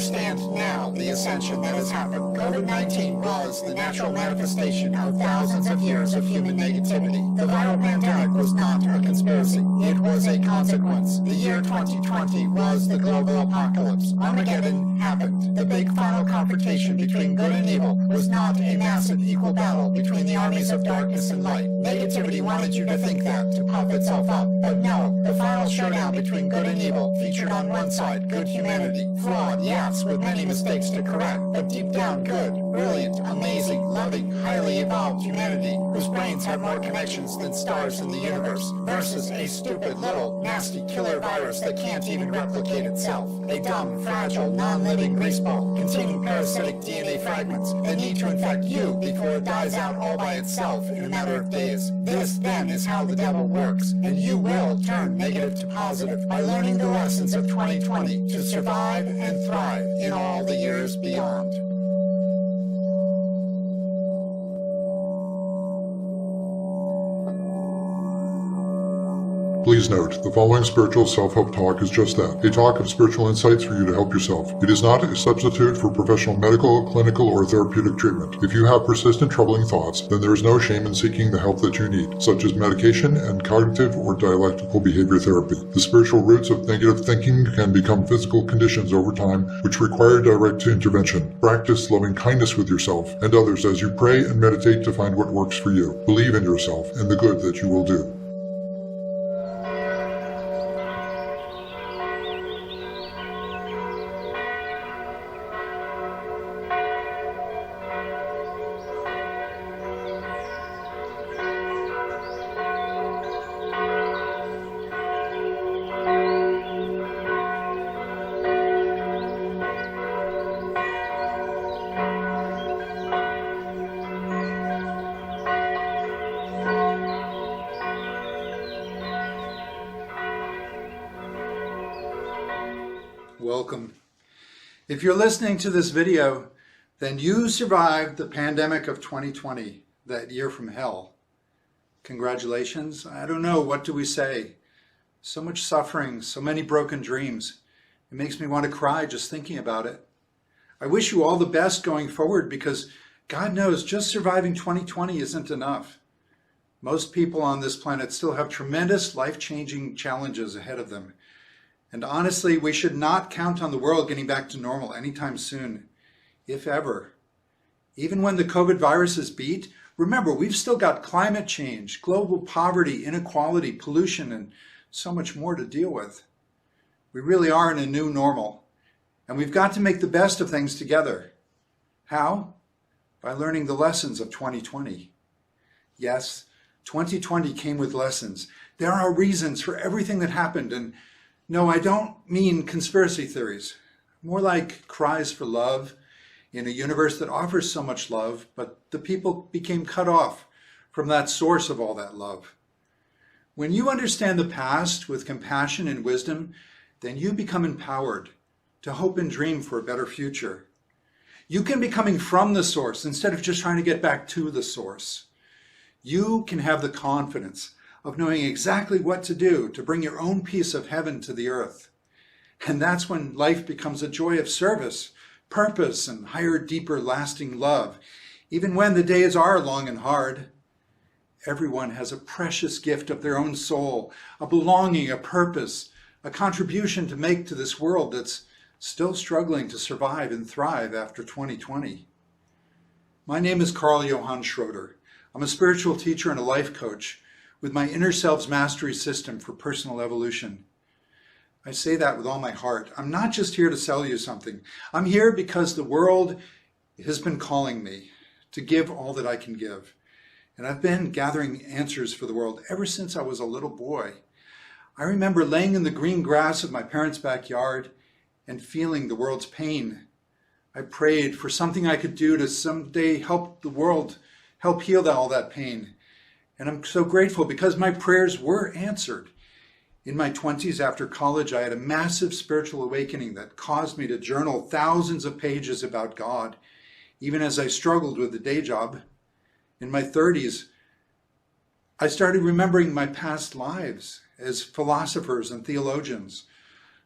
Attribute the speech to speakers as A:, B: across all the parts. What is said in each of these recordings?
A: understand now the ascension that has happened. COVID-19 was the natural manifestation of thousands of years of human negativity. The viral pandemic was not a conspiracy. It was a consequence. The year 2020 was the global apocalypse. Armageddon happened. The big final confrontation between good and evil was not a massive equal battle between the armies of darkness and light. Negativity wanted you to think that, to puff itself up. But no, the final showdown between good and evil featured on one side good humanity, flawed, yes, with many mistakes to correct, but deep down good, brilliant, amazing, loving, highly evolved humanity whose brains have more connections than stars in the universe, versus a stupid little nasty killer virus that can't even replicate itself. A dumb, fragile, non-living greaseball containing parasitic DNA fragments that need to infect you before it dies out all by itself in a matter of days. This, then, is how the devil works, and you will turn negative to positive by learning the lessons of 2020 to survive and thrive in all the years beyond.
B: Please note, the following spiritual self-help talk is just that, a talk of spiritual insights for you to help yourself. It is not a substitute for professional medical, clinical, or therapeutic treatment. If you have persistent troubling thoughts, then there is no shame in seeking the help that you need, such as medication and cognitive or dialectical behavior therapy. The spiritual roots of negative thinking can become physical conditions over time, which require direct intervention. Practice loving kindness with yourself and others as you pray and meditate to find what works for you. Believe in yourself and the good that you will do.
C: Welcome. If you're listening to this video, then you survived the pandemic of 2020, that year from hell. Congratulations. I don't know, what do we say? So much suffering, so many broken dreams. It makes me want to cry just thinking about it. I wish you all the best going forward because God knows just surviving 2020 isn't enough. Most people on this planet still have tremendous life-changing challenges ahead of them. And honestly, we should not count on the world getting back to normal anytime soon, if ever. Even when the COVID virus is beat, remember, we've still got climate change, global poverty, inequality, pollution, and so much more to deal with. We really are in a new normal, and we've got to make the best of things together. How? By learning the lessons of 2020. Yes, 2020 came with lessons. There are reasons for everything that happened, and no, I don't mean conspiracy theories, more like cries for love in a universe that offers so much love, but the people became cut off from that source of all that love. When you understand the past with compassion and wisdom, then you become empowered to hope and dream for a better future. You can be coming from the source instead of just trying to get back to the source. You can have the confidence of knowing exactly what to do to bring your own piece of heaven to the earth. And that's when life becomes a joy of service, purpose, and higher, deeper, lasting love. Even when the days are long and hard, everyone has a precious gift of their own soul, a belonging, a purpose, a contribution to make to this world that's still struggling to survive and thrive after 2020. My name is Carl Johann Schroeder. I'm a spiritual teacher and a life coach with my Inner Self's Mastery System for personal evolution. I say that with all my heart. I'm not just here to sell you something. I'm here because the world has been calling me to give all that I can give. And I've been gathering answers for the world ever since I was a little boy. I remember laying in the green grass of my parents' backyard and feeling the world's pain. I prayed for something I could do to someday help the world, help heal all that pain. And I'm so grateful because my prayers were answered. In my 20s after college, I had a massive spiritual awakening that caused me to journal thousands of pages about God, even as I struggled with the day job. In my 30s, I started remembering my past lives as philosophers and theologians,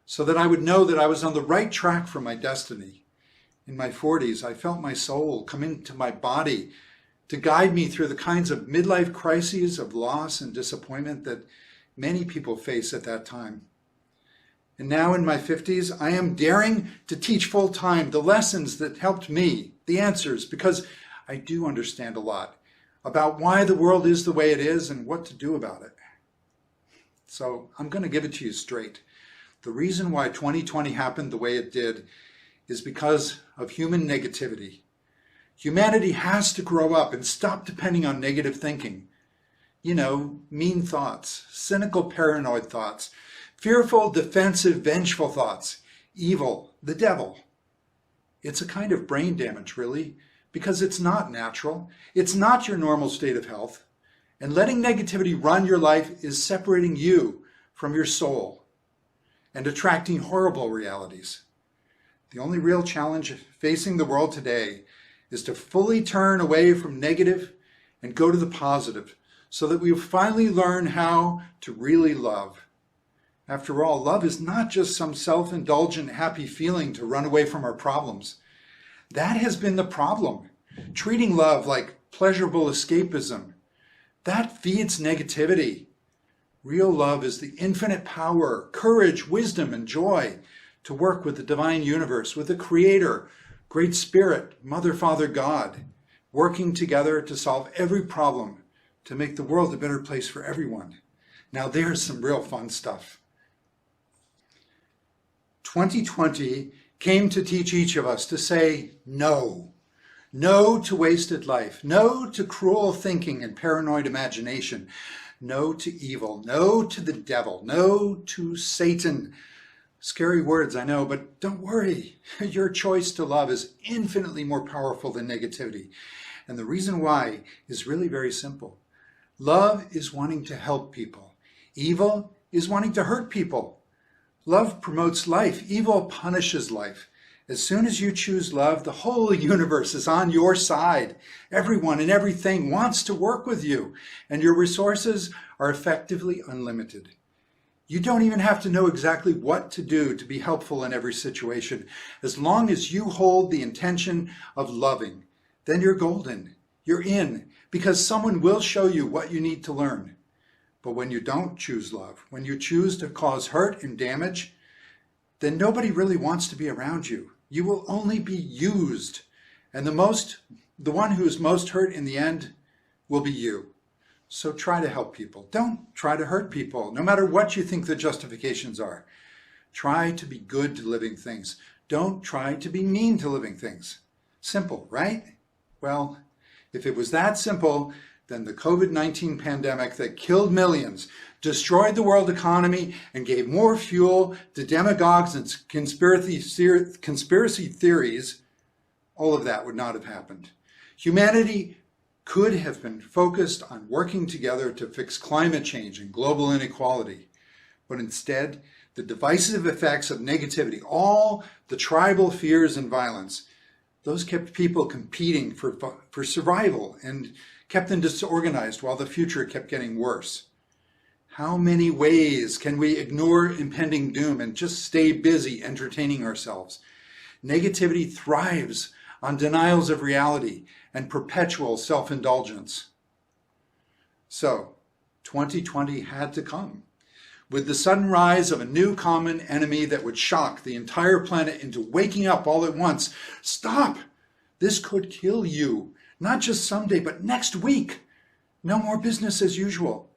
C: so that I would know that I was on the right track for my destiny. In my 40s, I felt my soul come into my body to guide me through the kinds of midlife crises of loss and disappointment that many people face at that time. And now in my 50s, I am daring to teach full-time the lessons that helped me, the answers, because I do understand a lot about why the world is the way it is and what to do about it. So I'm going to give it to you straight. The reason why 2020 happened the way it did is because of human negativity. Humanity has to grow up and stop depending on negative thinking. You know, mean thoughts, cynical, paranoid thoughts, fearful, defensive, vengeful thoughts, evil, the devil. It's a kind of brain damage, really, because it's not natural. It's not your normal state of health. And letting negativity run your life is separating you from your soul and attracting horrible realities. The only real challenge facing the world today is to fully turn away from negative and go to the positive so that we finally learn how to really love. After all, love is not just some self-indulgent happy feeling to run away from our problems. That has been the problem. Treating love like pleasurable escapism. That feeds negativity. Real love is the infinite power, courage, wisdom, and joy to work with the divine universe, with the Creator, Great Spirit, Mother, Father, God, working together to solve every problem, to make the world a better place for everyone. Now there's some real fun stuff. 2020 came to teach each of us to say no. No to wasted life. No to cruel thinking and paranoid imagination. No to evil. No to the devil. No to Satan. Scary words, I know, but don't worry. Your choice to love is infinitely more powerful than negativity. And the reason why is really very simple. Love is wanting to help people. Evil is wanting to hurt people. Love promotes life. Evil punishes life. As soon as you choose love, the whole universe is on your side. Everyone and everything wants to work with you, and your resources are effectively unlimited. You don't even have to know exactly what to do to be helpful in every situation. As long as you hold the intention of loving, then you're golden. You're in, because someone will show you what you need to learn. But when you don't choose love, when you choose to cause hurt and damage, then nobody really wants to be around you. You will only be used. And the one who is most hurt in the end will be you. So try to help people. Don't try to hurt people, no matter what you think the justifications are. Try to be good to living things. Don't try to be mean to living things. Simple, right? Well, if it was that simple, then the COVID-19 pandemic that killed millions, destroyed the world economy, and gave more fuel to demagogues and conspiracy theories, all of that would not have happened. Humanity could have been focused on working together to fix climate change and global inequality. But instead, the divisive effects of negativity, all the tribal fears and violence, those kept people competing for survival and kept them disorganized while the future kept getting worse. How many ways can we ignore impending doom and just stay busy entertaining ourselves? Negativity thrives on denials of reality and perpetual self-indulgence. So, 2020 had to come. With the sudden rise of a new common enemy that would shock the entire planet into waking up all at once. Stop! This could kill you. Not just someday, but next week. No more business as usual.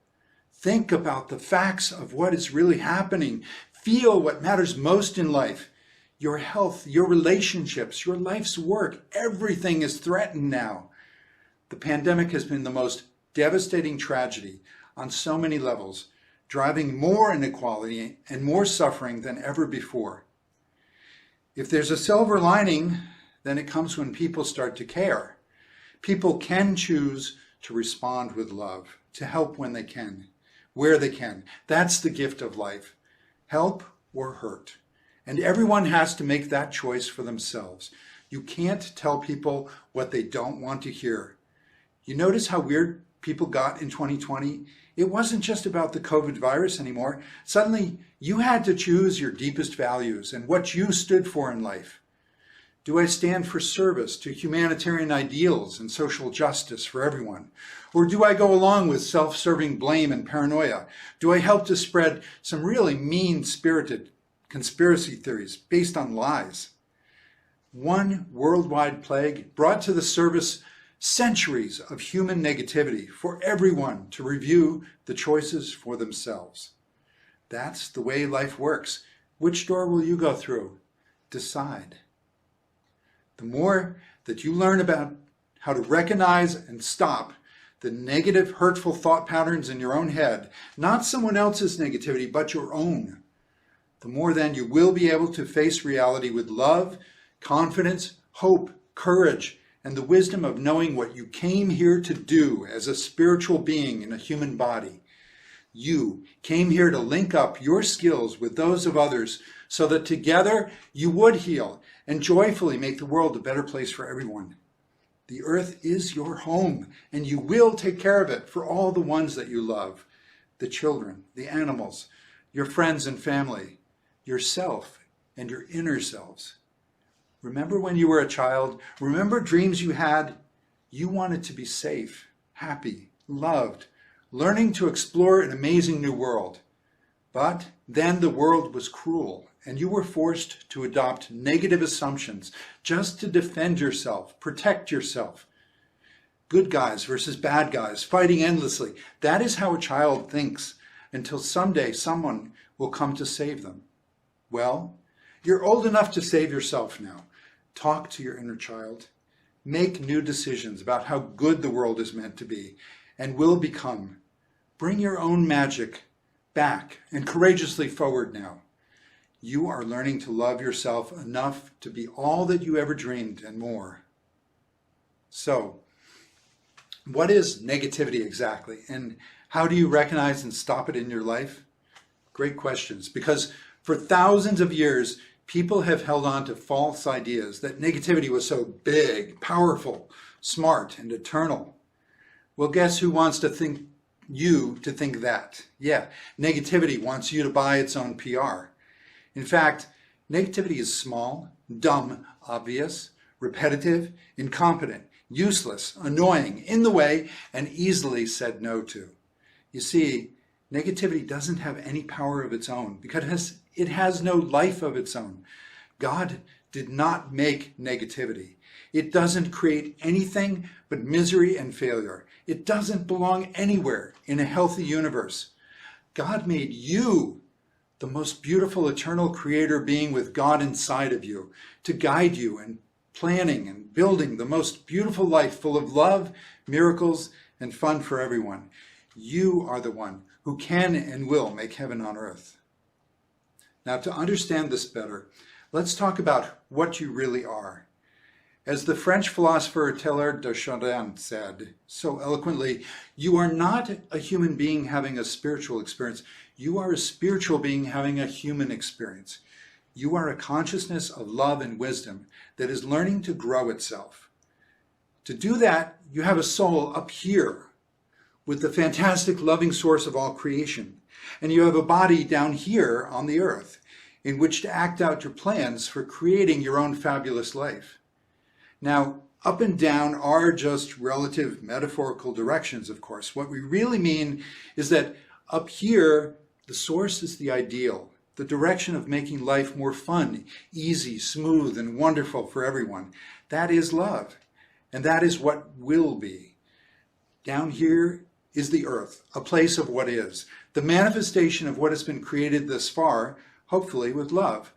C: Think about the facts of what is really happening. Feel what matters most in life. Your health, your relationships, your life's work, everything is threatened now. The pandemic has been the most devastating tragedy on so many levels, driving more inequality and more suffering than ever before. If there's a silver lining, then it comes when people start to care. People can choose to respond with love, to help when they can, where they can. That's the gift of life. Help or hurt. And everyone has to make that choice for themselves. You can't tell people what they don't want to hear. You notice how weird people got in 2020, it wasn't just about the COVID virus anymore. Suddenly, you had to choose your deepest values and what you stood for in life. Do I stand for service to humanitarian ideals and social justice for everyone? Or do I go along with self-serving blame and paranoia? Do I help to spread some really mean-spirited conspiracy theories based on lies? One worldwide plague brought to the surface centuries of human negativity for everyone to review the choices for themselves. That's the way life works. Which door will you go through? Decide. The more that you learn about how to recognize and stop the negative, hurtful thought patterns in your own head, not someone else's negativity, but your own, the more then you will be able to face reality with love, confidence, hope, courage, and the wisdom of knowing what you came here to do as a spiritual being in a human body. You came here to link up your skills with those of others so that together you would heal and joyfully make the world a better place for everyone. The earth is your home, and you will take care of it for all the ones that you love, the children, the animals, your friends and family, yourself, and your inner selves. Remember when you were a child? Remember dreams you had? You wanted to be safe, happy, loved, learning to explore an amazing new world. But then the world was cruel, and you were forced to adopt negative assumptions just to defend yourself, protect yourself. Good guys versus bad guys, fighting endlessly. That is how a child thinks, until someday someone will come to save them. Well, you're old enough to save yourself now. Talk to your inner child. Make new decisions about how good the world is meant to be and will become. Bring your own magic back and courageously forward now. You are learning to love yourself enough to be all that you ever dreamed and more. So, what is negativity exactly, and how do you recognize and stop it in your life? Great questions, because for thousands of years, people have held on to false ideas that negativity was so big, powerful, smart, and eternal. Well, guess who wants to think that? Yeah, negativity wants you to buy its own PR. In fact, negativity is small, dumb, obvious, repetitive, incompetent, useless, annoying, in the way, and easily said no to. You see, negativity doesn't have any power of its own because it has no life of its own. God did not make negativity. It doesn't create anything but misery and failure. It doesn't belong anywhere in a healthy universe. God made you the most beautiful eternal creator being with God inside of you to guide you in planning and building the most beautiful life full of love, miracles, and fun for everyone. You are the one who can and will make heaven on earth. Now, to understand this better, let's talk about what you really are. As the French philosopher Teilhard de Chardin said so eloquently, you are not a human being having a spiritual experience. You are a spiritual being having a human experience. You are a consciousness of love and wisdom that is learning to grow itself. To do that, you have a soul up here with the fantastic loving source of all creation. And you have a body down here on the earth in which to act out your plans for creating your own fabulous life. Now, up and down are just relative metaphorical directions, of course. What we really mean is that up here, the source is the ideal, the direction of making life more fun, easy, smooth, and wonderful for everyone. That is love, and that is what will be. Down here is the earth, a place of what is, the manifestation of what has been created thus far, hopefully with love.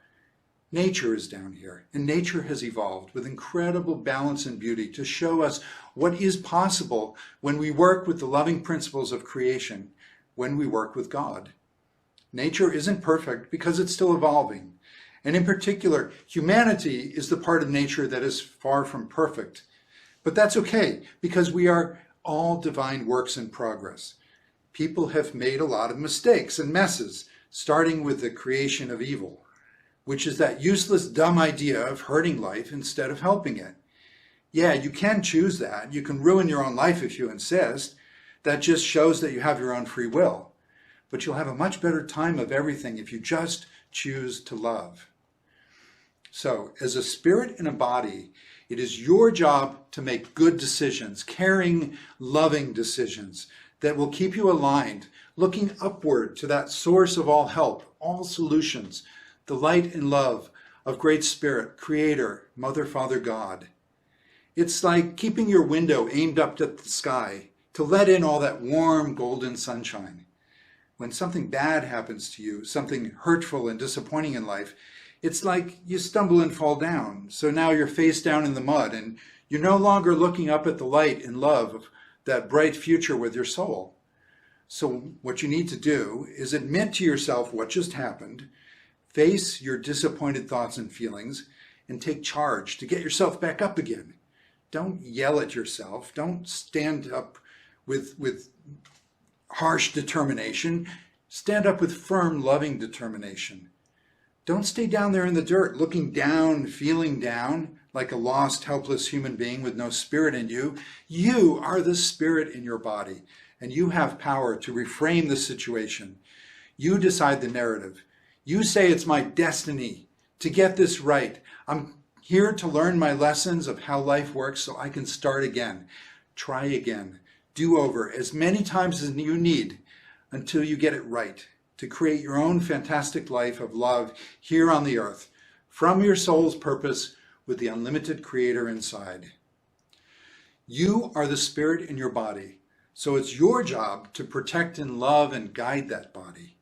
C: Nature is down here, and nature has evolved with incredible balance and beauty to show us what is possible when we work with the loving principles of creation, when we work with God. Nature isn't perfect because it's still evolving, and in particular, humanity is the part of nature that is far from perfect. But that's okay, because we are all divine works in progress. People have made a lot of mistakes and messes, starting with the creation of evil, which is that useless, dumb idea of hurting life instead of helping it. Yeah, you can choose that. You can ruin your own life if you insist. That just shows that you have your own free will. But you'll have a much better time of everything if you just choose to love. So, as a spirit in a body, it is your job to make good decisions, caring, loving decisions that will keep you aligned, looking upward to that source of all help, all solutions, the light and love of Great Spirit, Creator, Mother, Father, God. It's like keeping your window aimed up at the sky to let in all that warm, golden sunshine. When something bad happens to you, something hurtful and disappointing in life, it's like you stumble and fall down. So now you're face down in the mud and you're no longer looking up at the light and love of that bright future with your soul. So what you need to do is admit to yourself what just happened, face your disappointed thoughts and feelings, and take charge to get yourself back up again. Don't yell at yourself. Don't stand up with harsh determination. Stand up with firm, loving determination. Don't stay down there in the dirt, looking down, feeling down, like a lost, helpless human being with no spirit in you. You are the spirit in your body, and you have power to reframe the situation. You decide the narrative. You say it's my destiny to get this right. I'm here to learn my lessons of how life works so I can start again, try again, do over as many times as you need until you get it right, to create your own fantastic life of love here on the earth, from your soul's purpose with the unlimited Creator inside. You are the spirit in your body, so it's your job to protect and love and guide that body.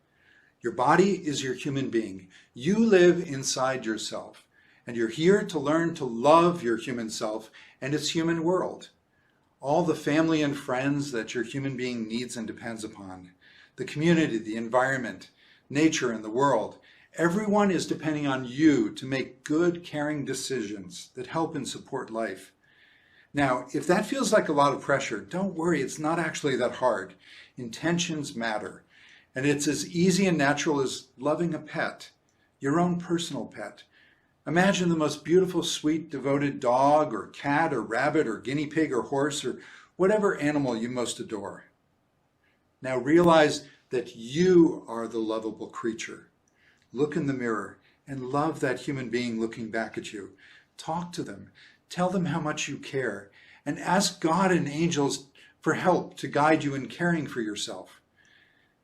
C: Your body is your human being. You live inside yourself, and you're here to learn to love your human self and its human world. All the family and friends that your human being needs and depends upon, the community, the environment, nature, and the world. Everyone is depending on you to make good, caring decisions that help and support life. Now, if that feels like a lot of pressure, don't worry, it's not actually that hard. Intentions matter, and it's as easy and natural as loving a pet, your own personal pet. Imagine the most beautiful, sweet, devoted dog or cat or rabbit or guinea pig or horse or whatever animal you most adore. Now realize that you are the lovable creature. Look in the mirror and love that human being looking back at you. Talk to them. Tell them how much you care. And ask God and angels for help to guide you in caring for yourself.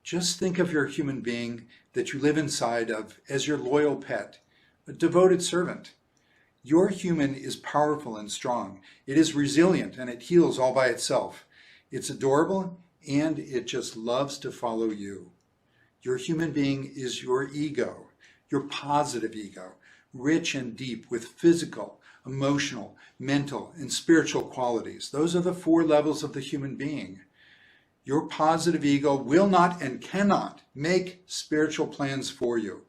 C: Just think of your human being that you live inside of as your loyal pet, a devoted servant. Your human is powerful and strong. It is resilient and it heals all by itself. It's adorable and it just loves to follow you. Your human being is your ego, your positive ego, rich and deep with physical, emotional, mental, and spiritual qualities. Those are the 4 levels of the human being. Your positive ego will not and cannot make spiritual plans for you.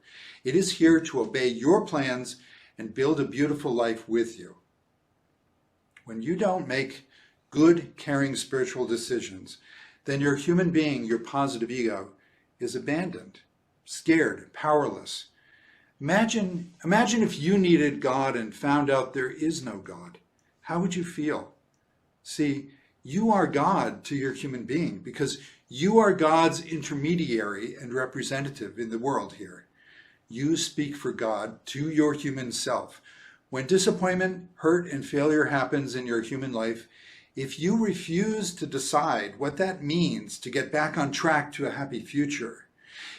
C: It is here to obey your plans and build a beautiful life with you. When you don't make good, caring spiritual decisions, then your human being, your positive ego, is abandoned, scared, powerless. Imagine if you needed God and found out there is no God. How would you feel? See, you are God to your human being because you are God's intermediary and representative in the world here. You speak for God to your human self. When disappointment, hurt, and failure happens in your human life, if you refuse to decide what that means to get back on track to a happy future,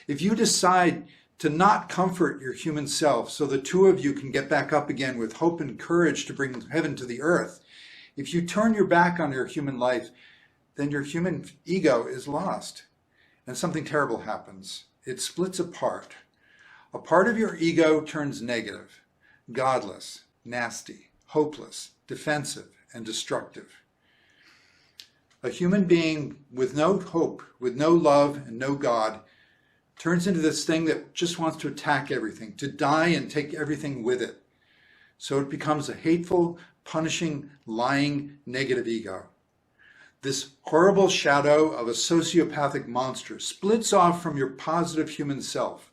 C: if you decide to not comfort your human self so the 2 of you can get back up again with hope and courage to bring heaven to the earth, if you turn your back on your human life, then your human ego is lost and something terrible happens. It splits apart. A part of your ego turns negative, godless, nasty, hopeless, defensive, and destructive. A human being with no hope, with no love and no God, turns into this thing that just wants to attack everything, to die and take everything with it. So it becomes a hateful, punishing, lying, negative ego. This horrible shadow of a sociopathic monster splits off from your positive human self.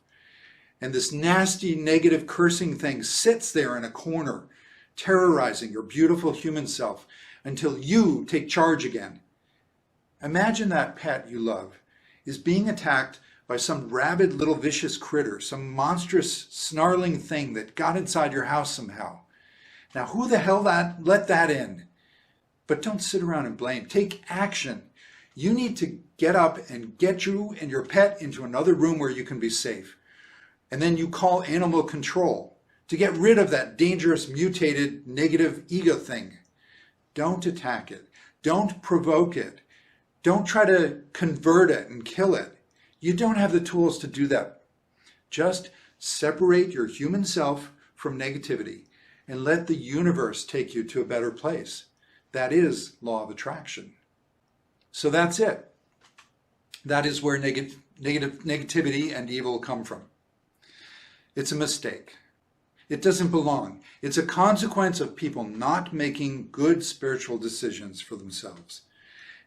C: And this nasty, negative, cursing thing sits there in a corner, terrorizing your beautiful human self until you take charge again. Imagine that pet you love is being attacked by some rabid little vicious critter, some monstrous snarling thing that got inside your house somehow. Now who the hell let that in? But don't sit around and blame. Take action. You need to get up and get you and your pet into another room where you can be safe. And then you call animal control to get rid of that dangerous, mutated, negative ego thing. Don't attack it. Don't provoke it. Don't try to convert it and kill it. You don't have the tools to do that. Just separate your human self from negativity and let the universe take you to a better place. That is law of attraction. So that's it. That is where negativity and evil come from. It's a mistake. It doesn't belong. It's a consequence of people not making good spiritual decisions for themselves.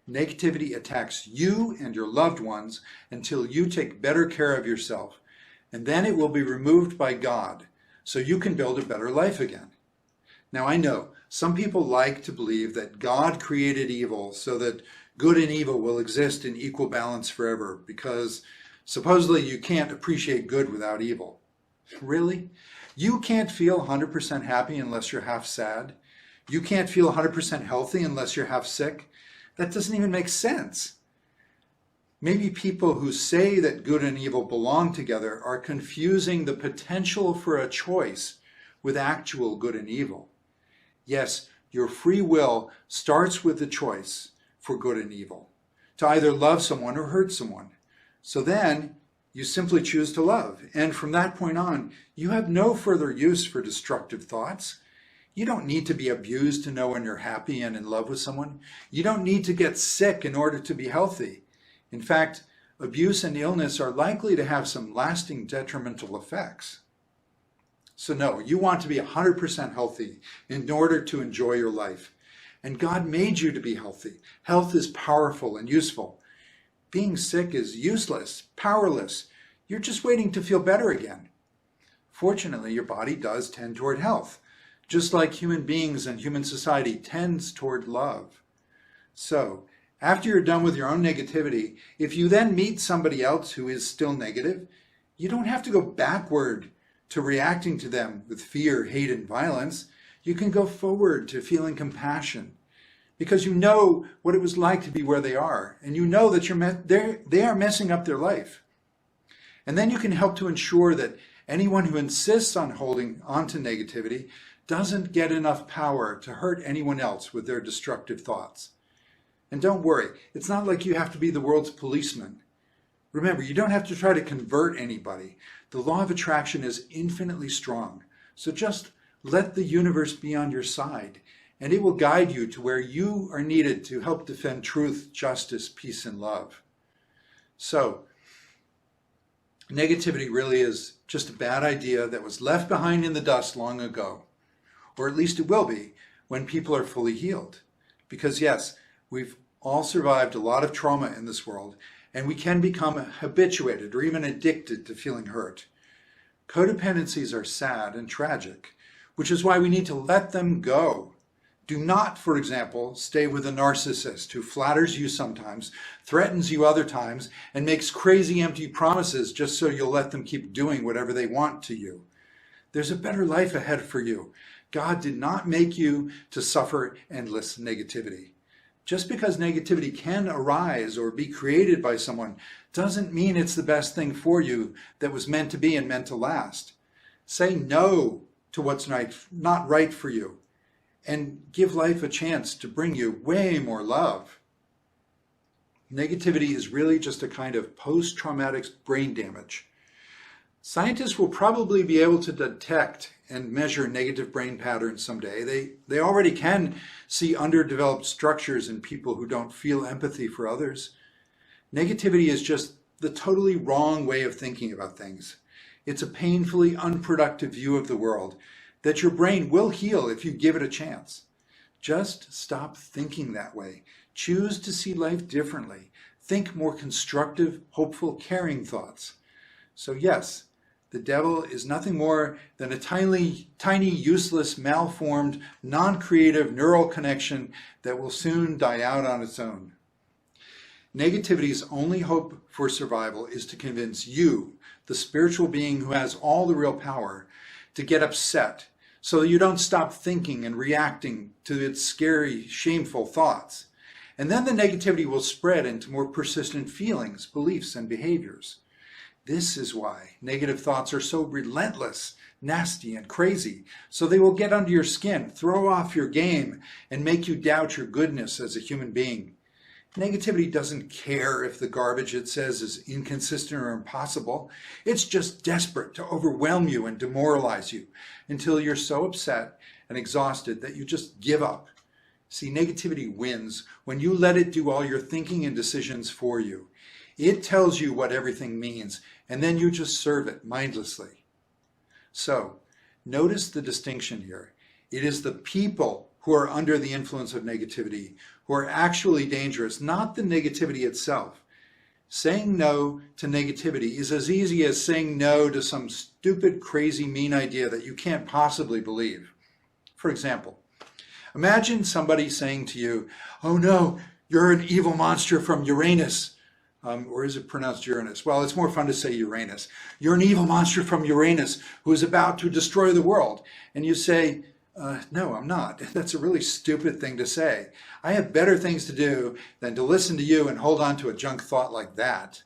C: Negativity attacks you and your loved ones until you take better care of yourself, and then it will be removed by God, so you can build a better life again. Now I know some people like to believe that God created evil so that good and evil will exist in equal balance forever, because supposedly you can't appreciate good without evil. Really? You can't feel 100% happy unless you're half sad? You can't feel 100% healthy unless you're half sick? That doesn't even make sense. Maybe people who say that good and evil belong together are confusing the potential for a choice with actual good and evil. Yes, your free will starts with the choice for good and evil, to either love someone or hurt someone. So then you simply choose to love. And from that point on, you have no further use for destructive thoughts. You don't need to be abused to know when you're happy and in love with someone. You don't need to get sick in order to be healthy. In fact, abuse and illness are likely to have some lasting detrimental effects. So no, you want to be 100% healthy in order to enjoy your life. And God made you to be healthy. Health is powerful and useful. Being sick is useless, powerless. You're just waiting to feel better again. Fortunately, your body does tend toward health, just like human beings and human society tends toward love. So, after you're done with your own negativity, if you then meet somebody else who is still negative, you don't have to go backward to reacting to them with fear, hate, and violence. You can go forward to feeling compassion, because you know what it was like to be where they are, and you know that they are messing up their life. And then you can help to ensure that anyone who insists on holding on to negativity doesn't get enough power to hurt anyone else with their destructive thoughts. And don't worry, it's not like you have to be the world's policeman. Remember, you don't have to try to convert anybody. The law of attraction is infinitely strong. So just let the universe be on your side, and it will guide you to where you are needed to help defend truth, justice, peace, and love. So, negativity really is just a bad idea that was left behind in the dust long ago. Or at least it will be when people are fully healed. Because yes, we've all survived a lot of trauma in this world, and we can become habituated or even addicted to feeling hurt. Codependencies are sad and tragic, which is why we need to let them go. Do not, for example, stay with a narcissist who flatters you sometimes, threatens you other times, and makes crazy empty promises just so you'll let them keep doing whatever they want to you. There's a better life ahead for you. God did not make you to suffer endless negativity. Just because negativity can arise or be created by someone doesn't mean it's the best thing for you that was meant to be and meant to last. Say no to what's not right for you, and give life a chance to bring you way more love. Negativity is really just a kind of post-traumatic brain damage. Scientists will probably be able to detect and measure negative brain patterns someday. They already can see underdeveloped structures in people who don't feel empathy for others. Negativity is just the totally wrong way of thinking about things. It's a painfully unproductive view of the world that your brain will heal if you give it a chance. Just stop thinking that way. Choose to see life differently. Think more constructive, hopeful, caring thoughts. So yes, the devil is nothing more than a tiny, useless, malformed, non-creative neural connection that will soon die out on its own. Negativity's only hope for survival is to convince you, the spiritual being who has all the real power, to get upset so that you don't stop thinking and reacting to its scary, shameful thoughts. And then the negativity will spread into more persistent feelings, beliefs, and behaviors. This is why negative thoughts are so relentless, nasty, and crazy. So they will get under your skin, throw off your game, and make you doubt your goodness as a human being. Negativity doesn't care if the garbage it says is inconsistent or impossible. It's just desperate to overwhelm you and demoralize you until you're so upset and exhausted that you just give up. See, negativity wins when you let it do all your thinking and decisions for you. It tells you what everything means, and then you just serve it mindlessly. So, notice the distinction here. It is the people who are under the influence of negativity who are actually dangerous, not the negativity itself. Saying no to negativity is as easy as saying no to some stupid, crazy, mean idea that you can't possibly believe. For example, imagine somebody saying to you, "Oh no, you're an evil monster from Uranus." Or is it pronounced Uranus? Well, it's more fun to say Uranus. "You're an evil monster from Uranus who is about to destroy the world." And you say, "No, I'm not." That's a really stupid thing to say. I have better things to do than to listen to you and hold on to a junk thought like that.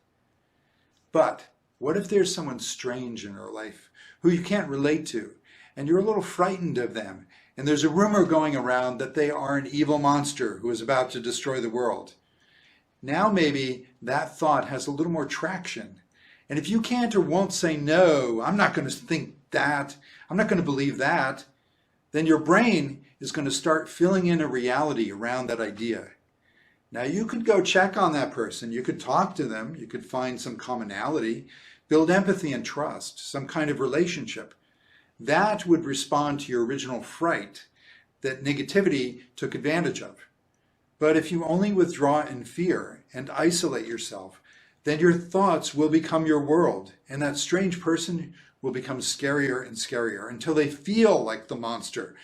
C: But what if there's someone strange in your life who you can't relate to, and you're a little frightened of them, and there's a rumor going around that they are an evil monster who is about to destroy the world? Now maybe that thought has a little more traction. And if you can't or won't say, "No, I'm not going to think that, I'm not going to believe that," then your brain is going to start filling in a reality around that idea. Now you could go check on that person, you could talk to them, you could find some commonality, build empathy and trust, some kind of relationship. That would respond to your original fright that negativity took advantage of. But if you only withdraw in fear and isolate yourself, then your thoughts will become your world, and that strange person will become scarier and scarier until they feel like the monster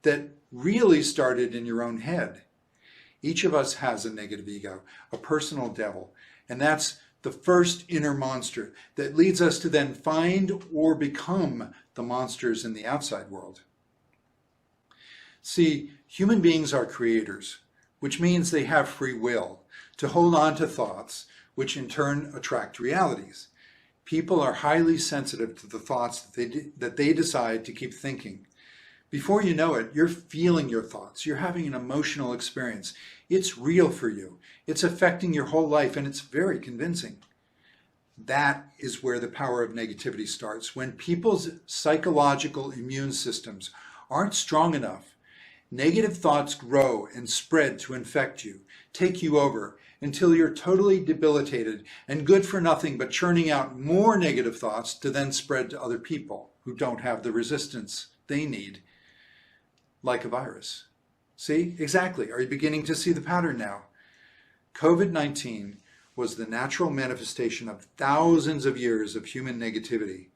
C: that really started in your own head. Each of us has a negative ego, a personal devil, and that's the first inner monster that leads us to then find or become the monsters in the outside world. See, human beings are creators, which means they have free will to hold on to thoughts, which in turn attract realities. People are highly sensitive to the thoughts that they decide to keep thinking. Before you know it, you're feeling your thoughts. You're having an emotional experience. It's real for you. It's affecting your whole life, and it's very convincing. That is where the power of negativity starts. When people's psychological immune systems aren't strong enough, negative thoughts grow and spread to infect you, take you over, until you're totally debilitated and good for nothing but churning out more negative thoughts to then spread to other people who don't have the resistance they need, like a virus. See? Exactly. Are you beginning to see the pattern now? COVID-19 was the natural manifestation of thousands of years of human negativity.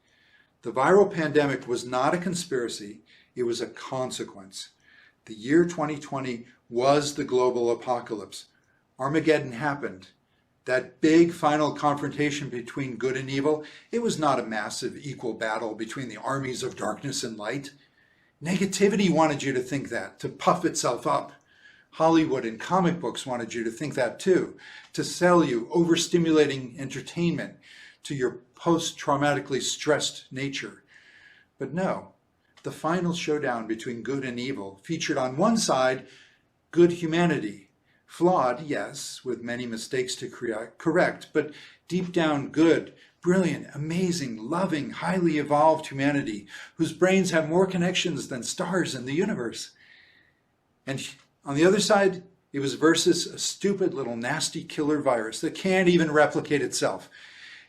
C: The viral pandemic was not a conspiracy, it was a consequence. The year 2020 was the global apocalypse. Armageddon happened. That big final confrontation between good and evil, it was not a massive equal battle between the armies of darkness and light. Negativity wanted you to think that, to puff itself up. Hollywood and comic books wanted you to think that too, to sell you overstimulating entertainment to your post-traumatically stressed nature. But no, the final showdown between good and evil featured on one side good humanity, flawed, yes, with many mistakes to correct, but deep down good, brilliant, amazing, loving, highly evolved humanity whose brains have more connections than stars in the universe. And on the other side, it was versus a stupid little nasty killer virus that can't even replicate itself.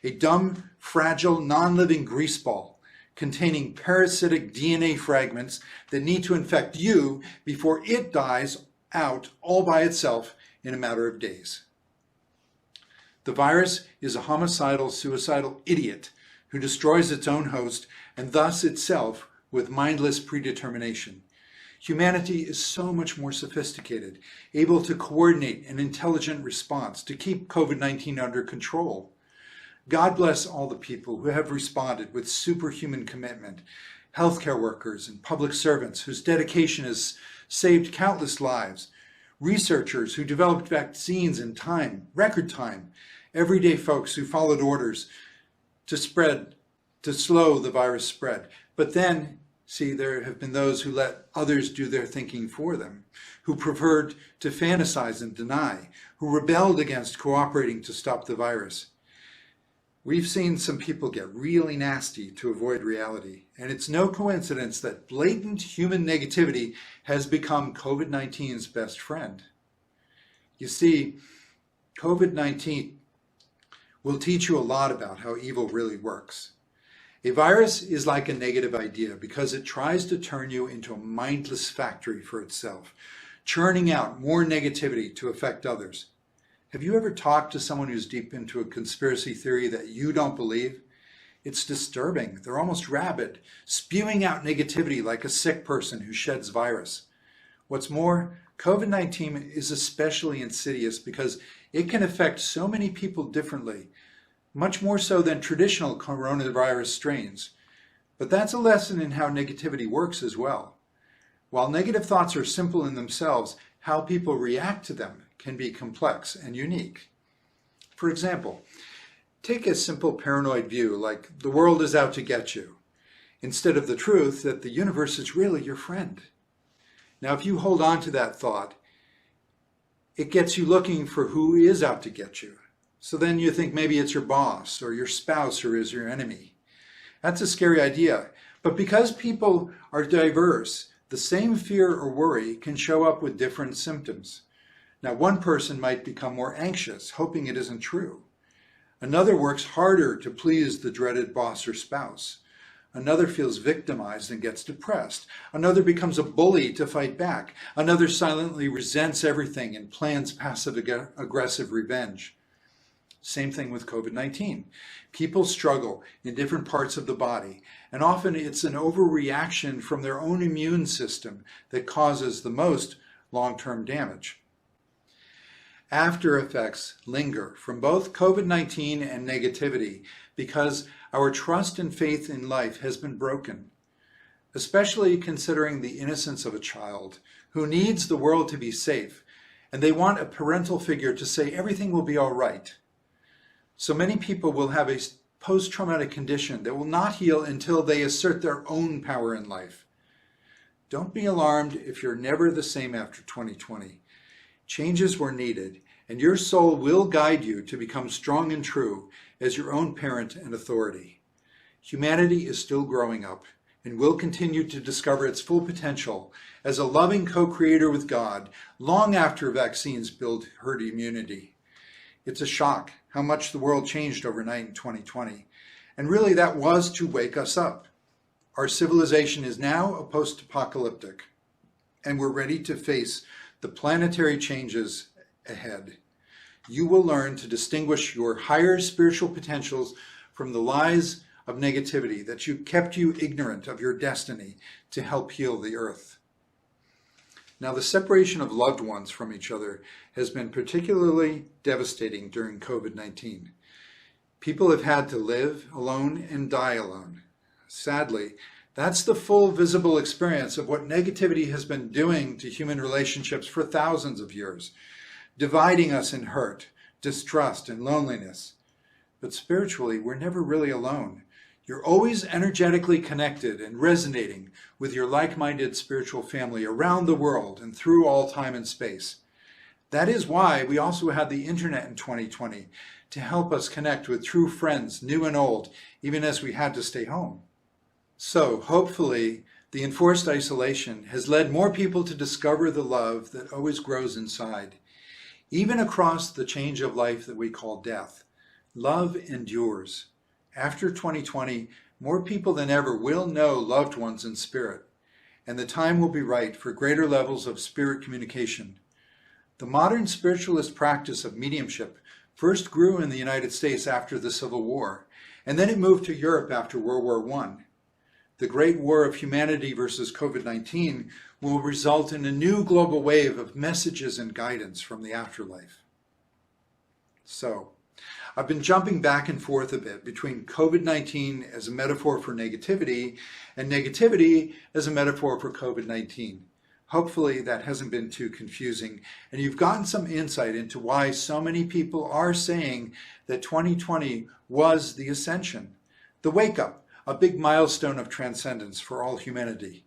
C: A dumb, fragile, non-living greaseball containing parasitic DNA fragments that need to infect you before it dies out all by itself in a matter of days. The virus is a homicidal, suicidal idiot who destroys its own host and thus itself with mindless predetermination. Humanity is so much more sophisticated, able to coordinate an intelligent response to keep COVID-19 under control. God bless all the people who have responded with superhuman commitment, healthcare workers and public servants whose dedication has saved countless lives, researchers who developed vaccines in time, record time, everyday folks who followed orders to slow the virus spread. But then, see, there have been those who let others do their thinking for them, who preferred to fantasize and deny, who rebelled against cooperating to stop the virus. We've seen some people get really nasty to avoid reality, and it's no coincidence that blatant human negativity has become COVID-19's best friend. You see, COVID-19 will teach you a lot about how evil really works. A virus is like a negative idea because it tries to turn you into a mindless factory for itself, churning out more negativity to affect others. Have you ever talked to someone who's deep into a conspiracy theory that you don't believe? It's disturbing. They're almost rabid, spewing out negativity like a sick person who sheds virus. What's more, COVID-19 is especially insidious because it can affect so many people differently, much more so than traditional coronavirus strains. But that's a lesson in how negativity works as well. While negative thoughts are simple in themselves, how people react to them can be complex and unique. For example, take a simple paranoid view like the world is out to get you, instead of the truth that the universe is really your friend. Now, if you hold on to that thought, it gets you looking for who is out to get you. So then you think maybe it's your boss or your spouse or is your enemy. That's a scary idea. But because people are diverse, the same fear or worry can show up with different symptoms. Now, one person might become more anxious, hoping it isn't true. Another works harder to please the dreaded boss or spouse. Another feels victimized and gets depressed. Another becomes a bully to fight back. Another silently resents everything and plans passive-aggressive revenge. Same thing with COVID-19. People struggle in different parts of the body, and often it's an overreaction from their own immune system that causes the most long-term damage. After effects linger from both COVID-19 and negativity because our trust and faith in life has been broken, especially considering the innocence of a child who needs the world to be safe, and they want a parental figure to say everything will be all right. So many people will have a post-traumatic condition that will not heal until they assert their own power in life. Don't be alarmed if you're never the same after 2020. Changes were needed, and your soul will guide you to become strong and true as your own parent and authority. Humanity is still growing up and will continue to discover its full potential as a loving co-creator with God long after vaccines build herd immunity. It's a shock how much the world changed overnight in 2020, and really that was to wake us up. Our civilization is now a post-apocalyptic, and we're ready to face the planetary changes ahead. You will learn to distinguish your higher spiritual potentials from the lies of negativity that kept you ignorant of your destiny to help heal the earth. Now, the separation of loved ones from each other has been particularly devastating during COVID-19. People have had to live alone and die alone. Sadly, that's the full visible experience of what negativity has been doing to human relationships for thousands of years, dividing us in hurt, distrust, and loneliness. But spiritually, we're never really alone. You're always energetically connected and resonating with your like-minded spiritual family around the world and through all time and space. That is why we also had the internet in 2020 to help us connect with true friends, new and old, even as we had to stay home. So, hopefully, the enforced isolation has led more people to discover the love that always grows inside. Even across the change of life that we call death, love endures. After 2020, more people than ever will know loved ones in spirit, and the time will be right for greater levels of spirit communication. The modern spiritualist practice of mediumship first grew in the United States after the Civil War, and then it moved to Europe after World War I. The great war of humanity versus COVID-19 will result in a new global wave of messages and guidance from the afterlife. So, I've been jumping back and forth a bit between COVID-19 as a metaphor for negativity and negativity as a metaphor for COVID-19. Hopefully that hasn't been too confusing, and you've gotten some insight into why so many people are saying that 2020 was the Ascension, the wake-up, a big milestone of transcendence for all humanity.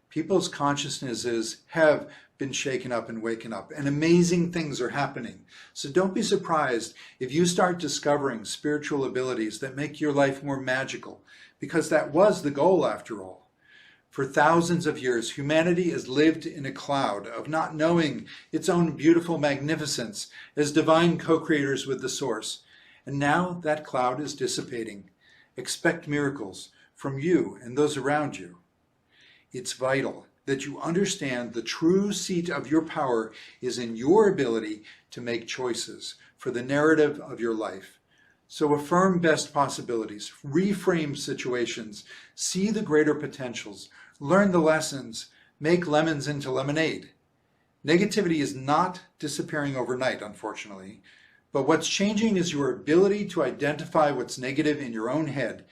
C: People's consciousnesses have been shaken up and waken up, and amazing things are happening. So don't be surprised if you start discovering spiritual abilities that make your life more magical, because that was the goal after all. For thousands of years, humanity has lived in a cloud of not knowing its own beautiful magnificence as divine co-creators with the Source. And now that cloud is dissipating. Expect miracles from you and those around you. It's vital that you understand the true seat of your power is in your ability to make choices for the narrative of your life. So affirm best possibilities, reframe situations, see the greater potentials, learn the lessons, make lemons into lemonade. Negativity is not disappearing overnight, unfortunately, but what's changing is your ability to identify what's negative in your own head,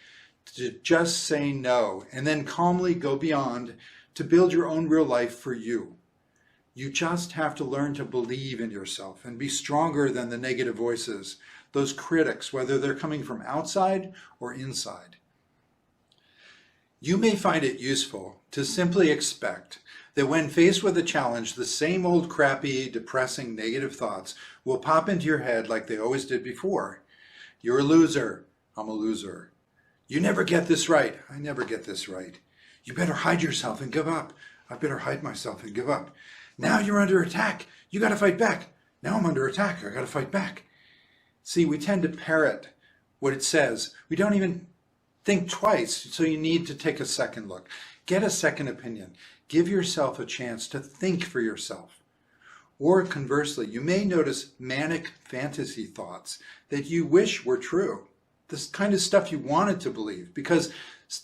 C: to just say no, and then calmly go beyond to build your own real life for you. You just have to learn to believe in yourself and be stronger than the negative voices, those critics, whether they're coming from outside or inside. You may find it useful to simply expect that when faced with a challenge, the same old crappy, depressing, negative thoughts will pop into your head like they always did before. You're a loser. I'm a loser. You never get this right. I never get this right. You better hide yourself and give up. I better hide myself and give up. Now you're under attack. You got to fight back. Now I'm under attack. I got to fight back. See, we tend to parrot what it says. We don't even think twice, so you need to take a second look. Get a second opinion. Give yourself a chance to think for yourself. Or conversely, you may notice manic fantasy thoughts that you wish were true. This kind of stuff you wanted to believe, because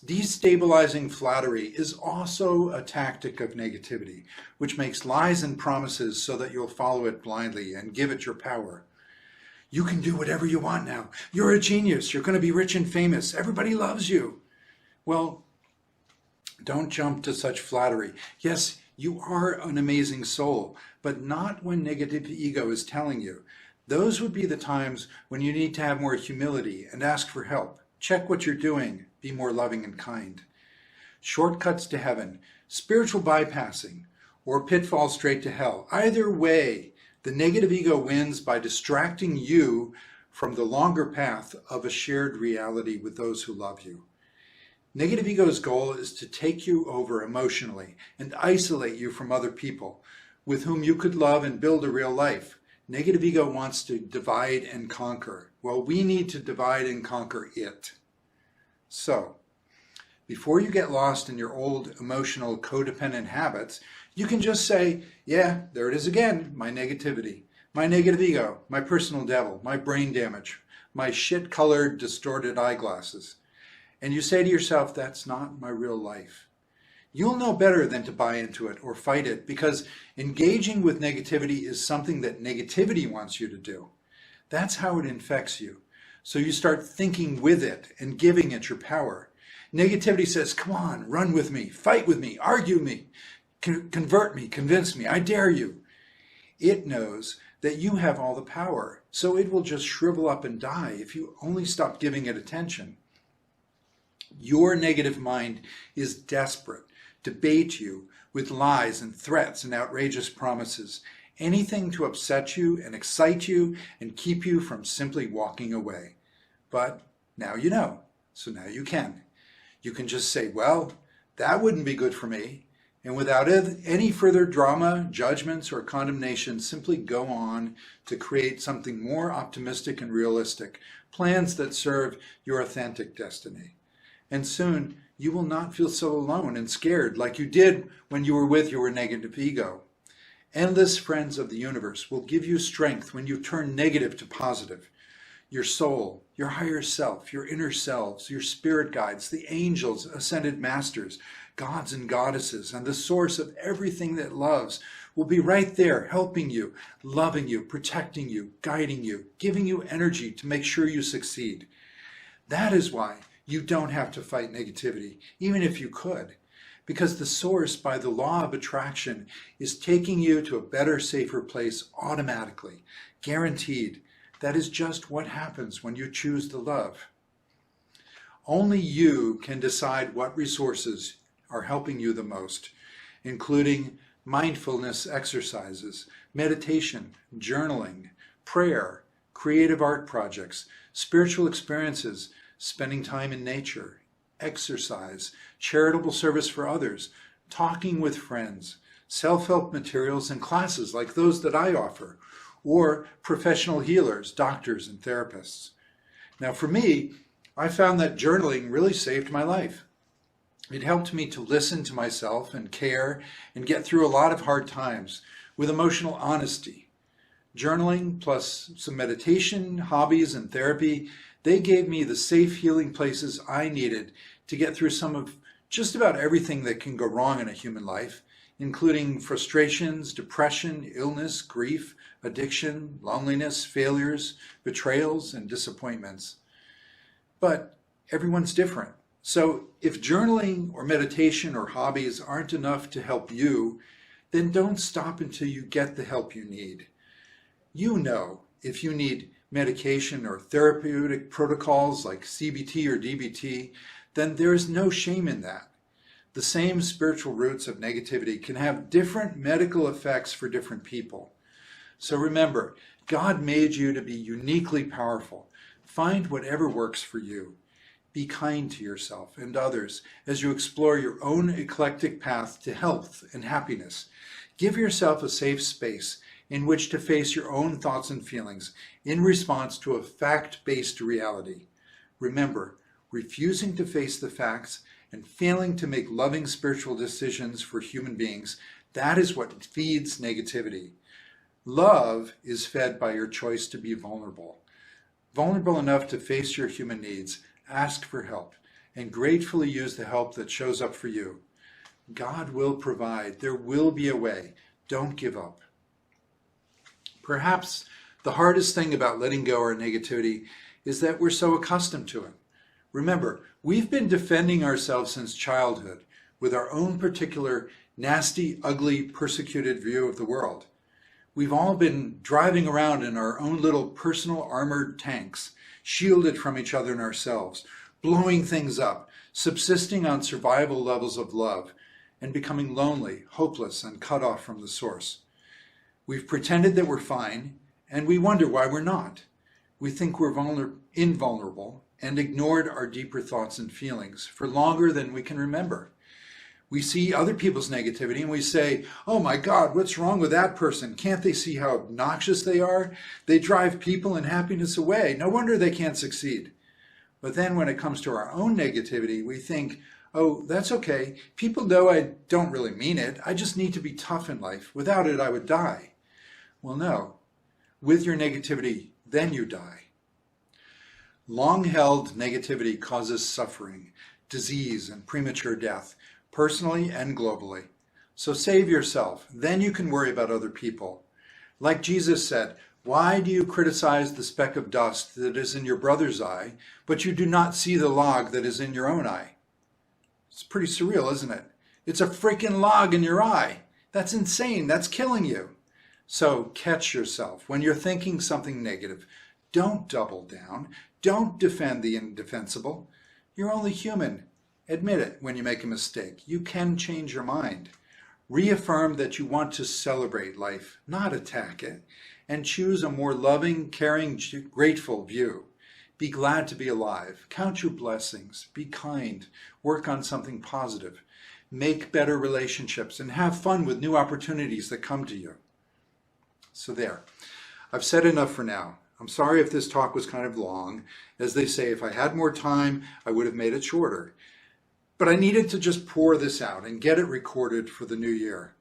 C: destabilizing flattery is also a tactic of negativity, which makes lies and promises so that you'll follow it blindly and give it your power. You can do whatever you want now. You're a genius. You're going to be rich and famous. Everybody loves you. Well, don't jump to such flattery. Yes, you are an amazing soul, but not when negative ego is telling you. Those would be the times when you need to have more humility and ask for help. Check what you're doing. Be more loving and kind. Shortcuts to heaven, spiritual bypassing, or pitfalls straight to hell. Either way, the negative ego wins by distracting you from the longer path of a shared reality with those who love you. Negative ego's goal is to take you over emotionally and isolate you from other people with whom you could love and build a real life. Negative ego wants to divide and conquer. Well, we need to divide and conquer it. So, before you get lost in your old emotional codependent habits, you can just say, yeah, there it is again, my negativity, my negative ego, my personal devil, my brain damage, my shit-colored, distorted eyeglasses. And you say to yourself, that's not my real life. You'll know better than to buy into it or fight it, because engaging with negativity is something that negativity wants you to do. That's how it infects you. So you start thinking with it and giving it your power. Negativity says, come on, run with me, fight with me, argue with me, convert me, convince me, I dare you. It knows that you have all the power, so it will just shrivel up and die if you only stop giving it attention. Your negative mind is desperate to bait you with lies and threats and outrageous promises, anything to upset you and excite you and keep you from simply walking away. But now you know, so now you can. You can just say, well, that wouldn't be good for me. And without any further drama, judgments, or condemnation, simply go on to create something more optimistic and realistic, plans that serve your authentic destiny. And soon, you will not feel so alone and scared like you did when you were with your negative ego. Endless friends of the universe will give you strength when you turn negative to positive. your soul, your higher self, your inner selves, your spirit guides, the angels, ascended masters, gods and goddesses, and the source of everything that loves will be right there helping you, loving you, protecting you, guiding you, giving you energy to make sure you succeed. That is why you don't have to fight negativity, even if you could, because the source, by the law of attraction, is taking you to a better, safer place automatically, guaranteed. That is just what happens when you choose to love. Only you can decide what resources are helping you the most, including mindfulness exercises, meditation, journaling, prayer, creative art projects, spiritual experiences, spending time in nature, exercise, charitable service for others, talking with friends, self-help materials and classes like those that I offer, or professional healers, doctors, and therapists. Now for me, I found that journaling really saved my life. It helped me to listen to myself and care and get through a lot of hard times with emotional honesty. Journaling plus some meditation, hobbies, and therapy, they gave me the safe healing places I needed to get through some of just about everything that can go wrong in a human life, including frustrations, depression, illness, grief, addiction, loneliness, failures, betrayals, and disappointments. But everyone's different. So if journaling or meditation or hobbies aren't enough to help you, then don't stop until you get the help you need. You know if you need medication or therapeutic protocols like CBT or DBT, then there is no shame in that. The same spiritual roots of negativity can have different medical effects for different people. So remember, God made you to be uniquely powerful. Find whatever works for you. Be kind to yourself and others as you explore your own eclectic path to health and happiness. Give yourself a safe space in which to face your own thoughts and feelings in response to a fact-based reality. Remember, refusing to face the facts and failing to make loving spiritual decisions for human beings, that is what feeds negativity. Love is fed by your choice to be vulnerable. Vulnerable enough to face your human needs, ask for help, and gratefully use the help that shows up for you. God will provide. There will be a way. Don't give up. Perhaps the hardest thing about letting go our negativity is that we're so accustomed to it. Remember, we've been defending ourselves since childhood with our own particular nasty, ugly, persecuted view of the world. We've all been driving around in our own little personal armored tanks, shielded from each other and ourselves, blowing things up, subsisting on survival levels of love, and becoming lonely, hopeless, and cut off from the source. We've pretended that we're fine, and we wonder why we're not. We think we're invulnerable and ignored our deeper thoughts and feelings for longer than we can remember. We see other people's negativity and we say, oh my God, what's wrong with that person? Can't they see how obnoxious they are? They drive people and happiness away. No wonder they can't succeed. But then when it comes to our own negativity, we think, oh, that's okay. People know I don't really mean it. I just need to be tough in life. Without it, I would die. Well, no. With your negativity, then you die. Long-held negativity causes suffering, disease, and premature death, personally and globally. So save yourself, then you can worry about other people. Like Jesus said, why do you criticize the speck of dust that is in your brother's eye, but you do not see the log that is in your own eye? It's pretty surreal, isn't it? It's a freaking log in your eye. That's insane. That's killing you. So catch yourself when you're thinking something negative. Don't double down. Don't defend the indefensible. You're only human. Admit it when you make a mistake. You can change your mind. Reaffirm that you want to celebrate life, not attack it, and choose a more loving, caring, grateful view. Be glad to be alive. Count your blessings. Be kind. Work on something positive. Make better relationships and have fun with new opportunities that come to you. So there. I've said enough for now. I'm sorry if this talk was kind of long. As they say, if I had more time, I would have made it shorter. But I needed to just pour this out and get it recorded for the new year.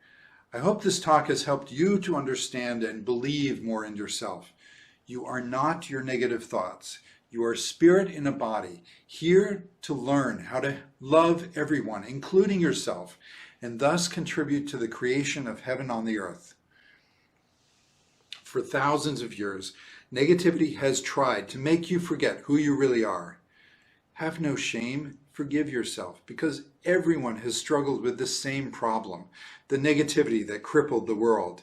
C: I hope this talk has helped you to understand and believe more in yourself. You are not your negative thoughts. You are spirit in a body, here to learn how to love everyone, including yourself, and thus contribute to the creation of heaven on the earth. For thousands of years, negativity has tried to make you forget who you really are. Have no shame. Forgive yourself, because everyone has struggled with the same problem, the negativity that crippled the world.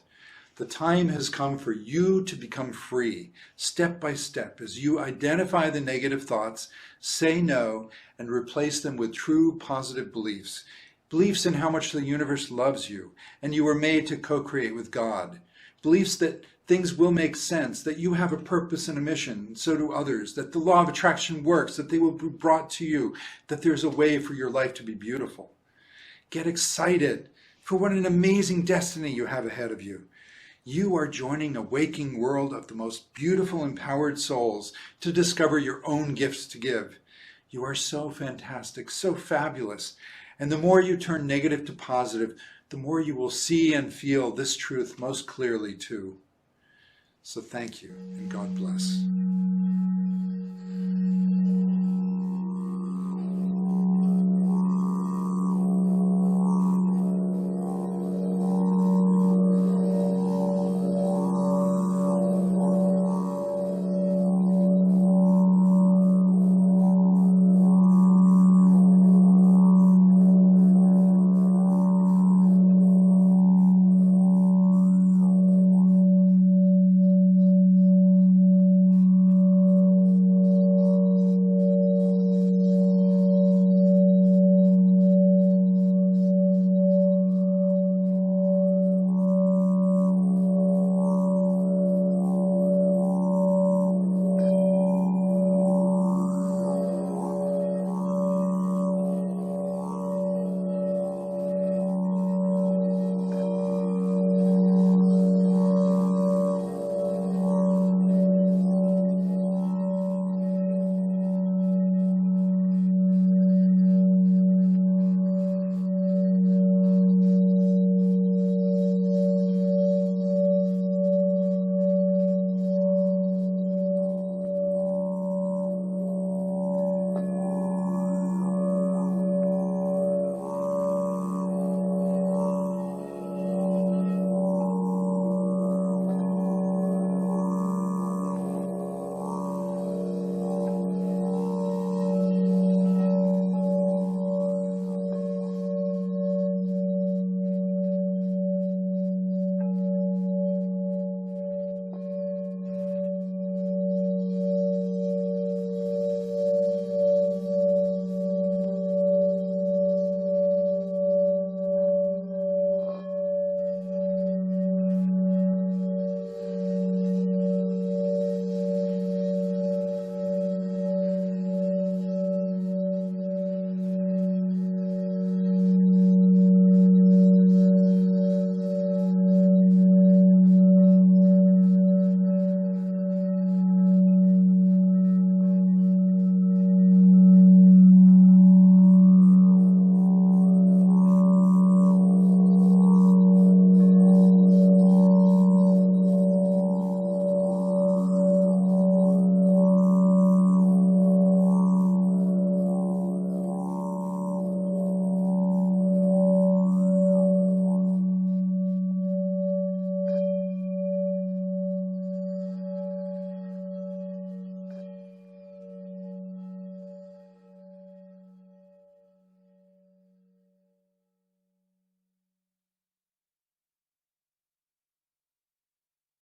C: The time has come for you to become free, step by step, as you identify the negative thoughts, say no, and replace them with true positive beliefs. Beliefs in how much the universe loves you, and you were made to co-create with God. Beliefs that things will make sense, that you have a purpose and a mission, and so do others, that the law of attraction works, that they will be brought to you, that there's a way for your life to be beautiful. Get excited for what an amazing destiny you have ahead of you. You are joining a waking world of the most beautiful, empowered souls to discover your own gifts to give. You are so fantastic, so fabulous. And the more you turn negative to positive, the more you will see and feel this truth most clearly too. So thank you, and God bless.